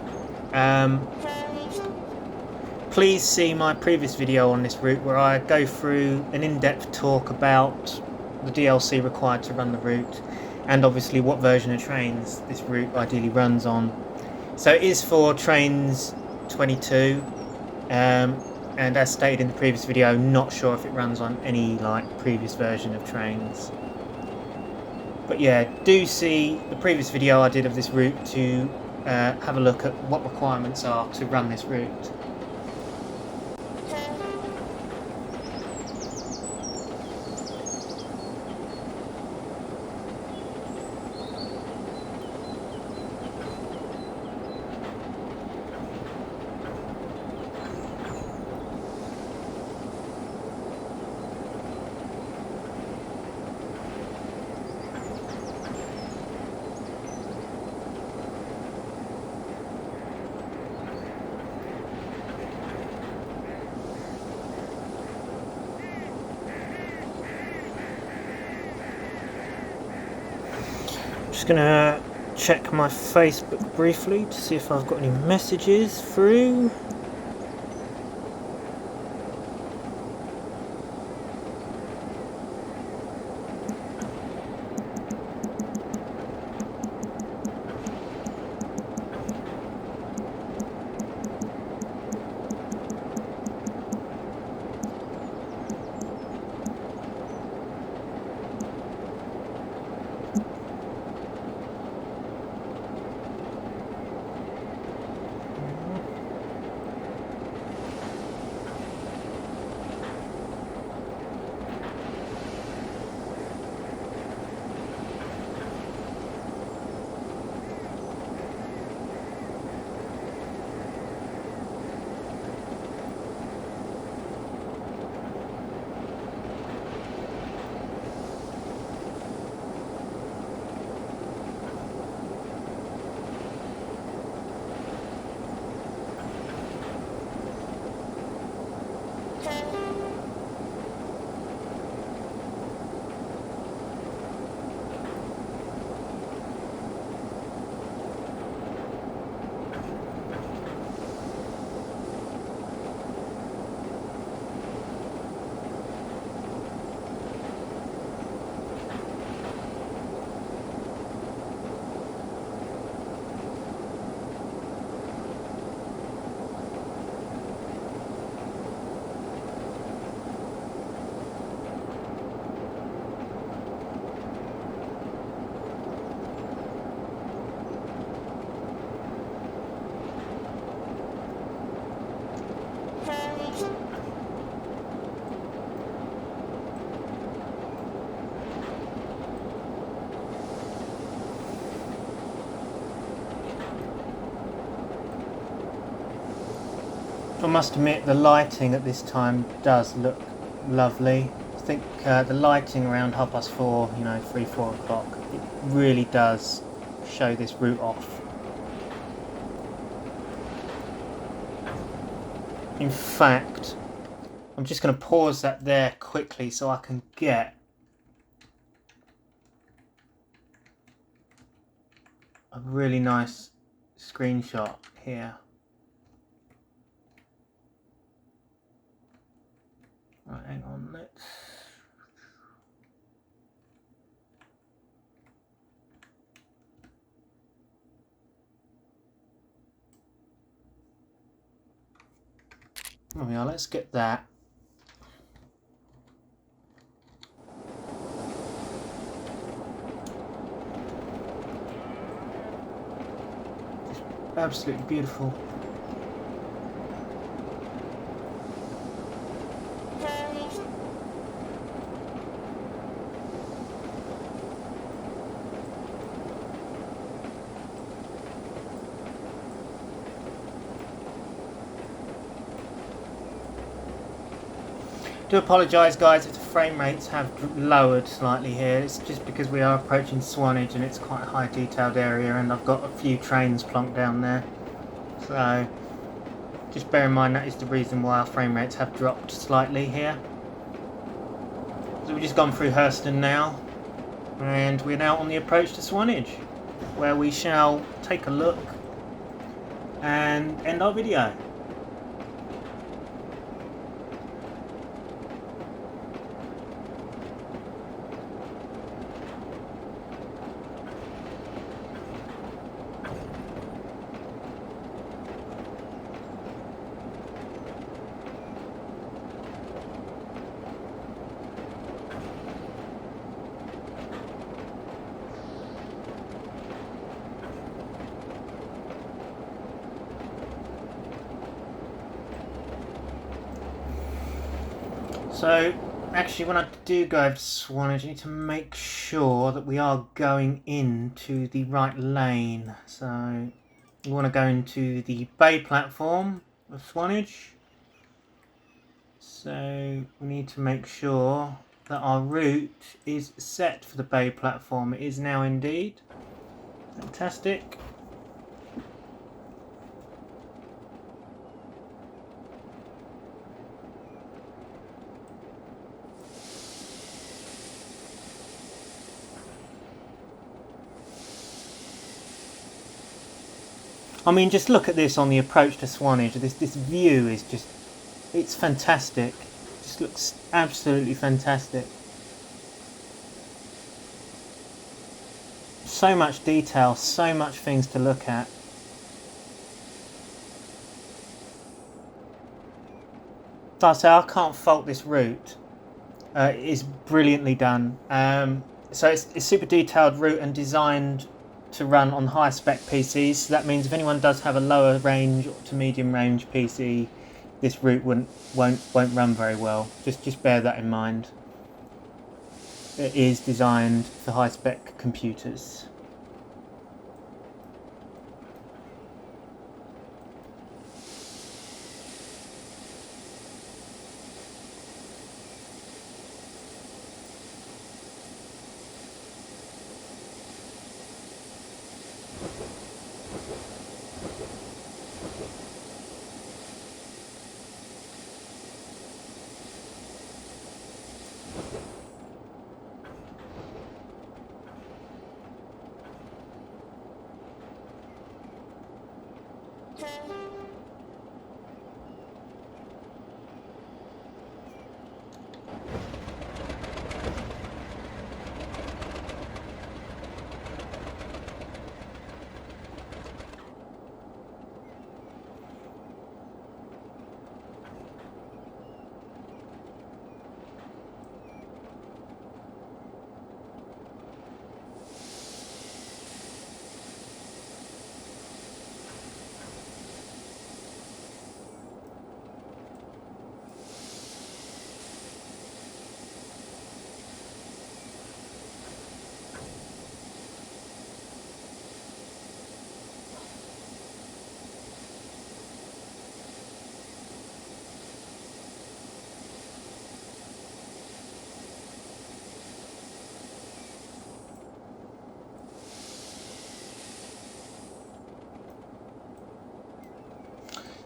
Speaker 1: please see my previous video on this route where I go through an in-depth talk about the DLC required to run the route and obviously what version of Trainz this route ideally runs on. So it is for Trainz 22, and as stated in the previous video, not sure if it runs on any previous version of Trainz. But yeah, do see the previous video I did of this route to have a look at what requirements are to run this route. Just gonna check my Facebook briefly to see if I've got any messages through. I must admit the lighting at this time does look lovely. I think the lighting around 4:30, you know, 3-4 o'clock, it really does show this route off. In fact, I'm just going to pause that there quickly so I can get a really nice screenshot here. Right, hang on, let's... There we are, let's get that. Just absolutely beautiful. Do apologise guys if the frame rates have lowered slightly here. It's just because we are approaching Swannage and it's quite a high detailed area and I've got a few trains plonked down there. So just bear in mind that is the reason why our frame rates have dropped slightly here. So we've just gone through Hurston now and we're now on the approach to Swanage, where we shall take a look and end our video. So, actually when I do go over to Swanage, I need to make sure that we are going into the right lane. So, we want to go into the bay platform of Swanage. So, we need to make sure that our route is set for the bay platform. It is now indeed. Fantastic. I mean, just look at this on the approach to Swanage. This view is just, it's fantastic. It just looks absolutely fantastic. So much detail, so much things to look at. So I say I can't fault this route. It is brilliantly done. So it's a super detailed route and designed to run on high spec PCs. So that means if anyone does have a lower range to medium range PC, this route won't run very well. Just bear that in mind. It is designed for high spec computers.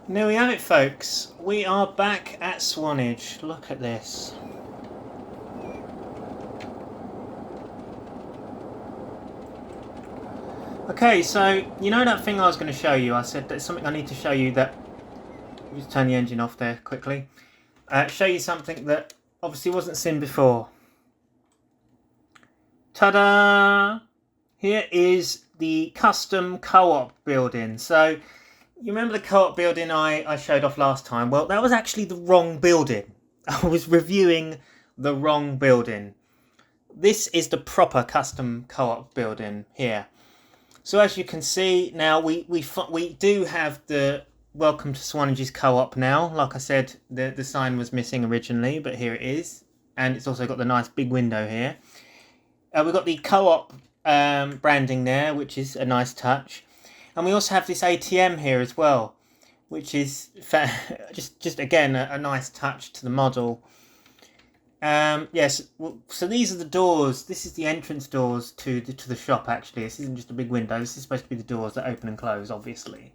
Speaker 1: And there we have it, folks. We are back at Swannage. Look at this. Okay, so you know that thing I was going to show you? I said there's something I need to show you that... Just turn the engine off there quickly. Show you something that obviously wasn't seen before. Ta-da! Here is the custom co-op building. So, you remember the co-op building I showed off last time? Well, that was actually the wrong building. I was reviewing the wrong building. This is the proper custom co-op building here. So as you can see, now we do have the Welcome to Swanage's co-op now. Like I said, the sign was missing originally, but here it is. And it's also got the nice big window here. We've got the co-op branding there, which is a nice touch. And we also have this ATM here as well, which is just again a nice touch to the model. Yes, so these are the doors. This is the entrance doors to the shop, actually. This isn't just a big window. This is supposed to be the doors that open and close, obviously.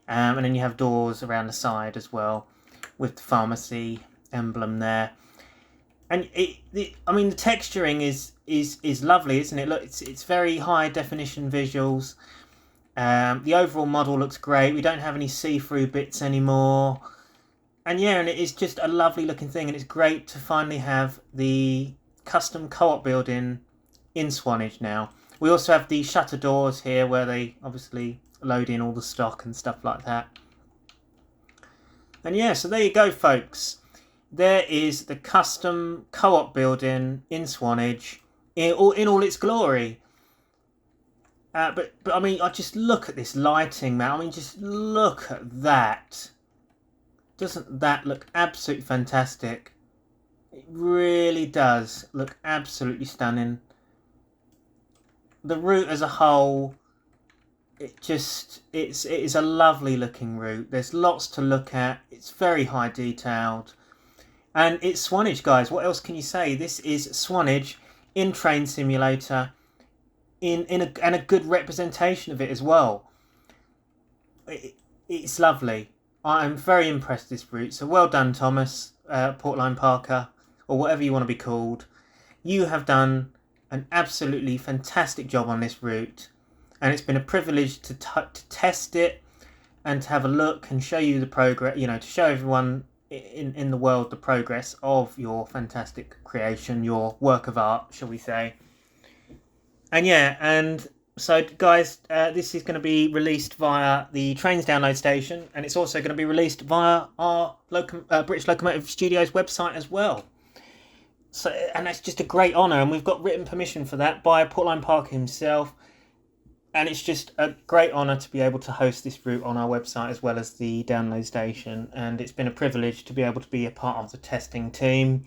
Speaker 1: And then you have doors around the side as well, with the pharmacy emblem there. And the texturing is lovely, isn't it? Look, it's very high definition visuals. The overall model looks great. We don't have any see-through bits anymore. And yeah, and it is just a lovely looking thing, and it's great to finally have the custom co-op building in Swanage now. We also have the shutter doors here where they obviously load in all the stock and stuff like that. And yeah, so there you go, folks. There is the custom co-op building in Swanage in all its glory. But I mean, I just look at this lighting, man. I mean, just look at that. Doesn't that look absolutely fantastic? It really does look absolutely stunning. The route as a whole, it is a lovely looking route. There's lots to look at. It's very high detailed. And it's Swanage, guys. What else can you say? This is Swanage in Trainz Simulator, and a good representation of it as well. It's lovely. I'm very impressed with this route. So well done, Thomas, Portline Parker, or whatever you want to be called. You have done an absolutely fantastic job on this route, and it's been a privilege to test it and to have a look and show you the progress. You know, to show everyone in the world the progress of your fantastic creation, your work of art, shall we say. And yeah, and so guys, this is going to be released via the Trainz download station, and it's also going to be released via our British Locomotive Studios website as well. So, and that's just a great honour, and we've got written permission for that by Portline Parker himself. And it's just a great honour to be able to host this route on our website as well as the download station. And it's been a privilege to be able to be a part of the testing team.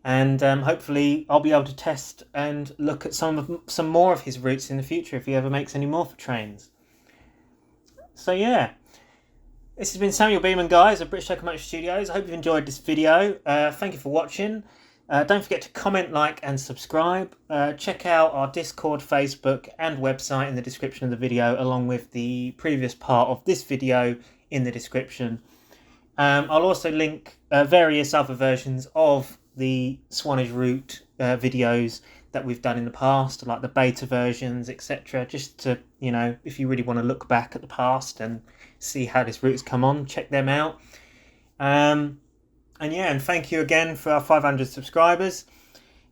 Speaker 1: And hopefully I'll be able to test and look at some more of his routes in the future if he ever makes any more for Trainz. So yeah, this has been Samuel Beeman, guys, of British Locomotive Studios. I hope you've enjoyed this video. Thank you for watching. Don't forget to comment, like and subscribe. Check out our Discord, Facebook and website in the description of the video, along with the previous part of this video in the description. I'll also link various other versions of the Swanage route videos that we've done in the past, like the beta versions, etc. Just to, you know, if you really want to look back at the past and see how this route's come on, check them out. And yeah, and thank you again for our 500 subscribers.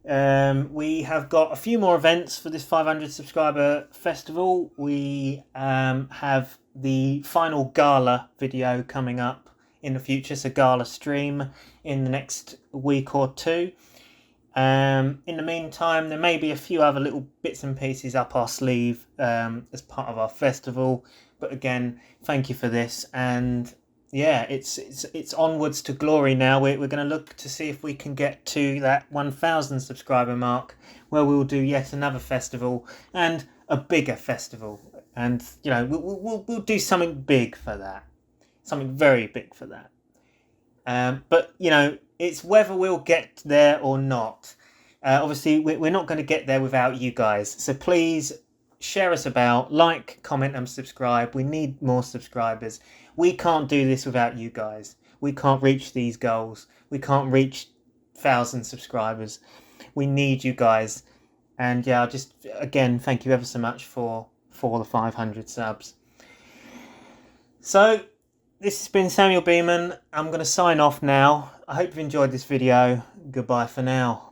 Speaker 1: We have got a few more events for this 500 subscriber festival. We have the final gala video coming up in the future, so gala stream in the next week or two. In the meantime, there may be a few other little bits and pieces up our sleeve as part of our festival. But again, thank you for this, and yeah, it's onwards to glory now. We're going to look to see if we can get to that 1,000 subscriber mark, where we'll do yet another festival and a bigger festival. And you know, we'll do something big for that, something very big for that. But you know, it's whether we'll get there or not. Obviously, we're not going to get there without you guys. So please share us about, like, comment and subscribe. We need more subscribers. We can't do this without you guys. We can't reach these goals. We can't reach 1,000 subscribers. We need you guys. And yeah, just again, thank you ever so much for the 500 subs. So this has been Samuel Beeman. I'm going to sign off now. I hope you've enjoyed this video. Goodbye for now.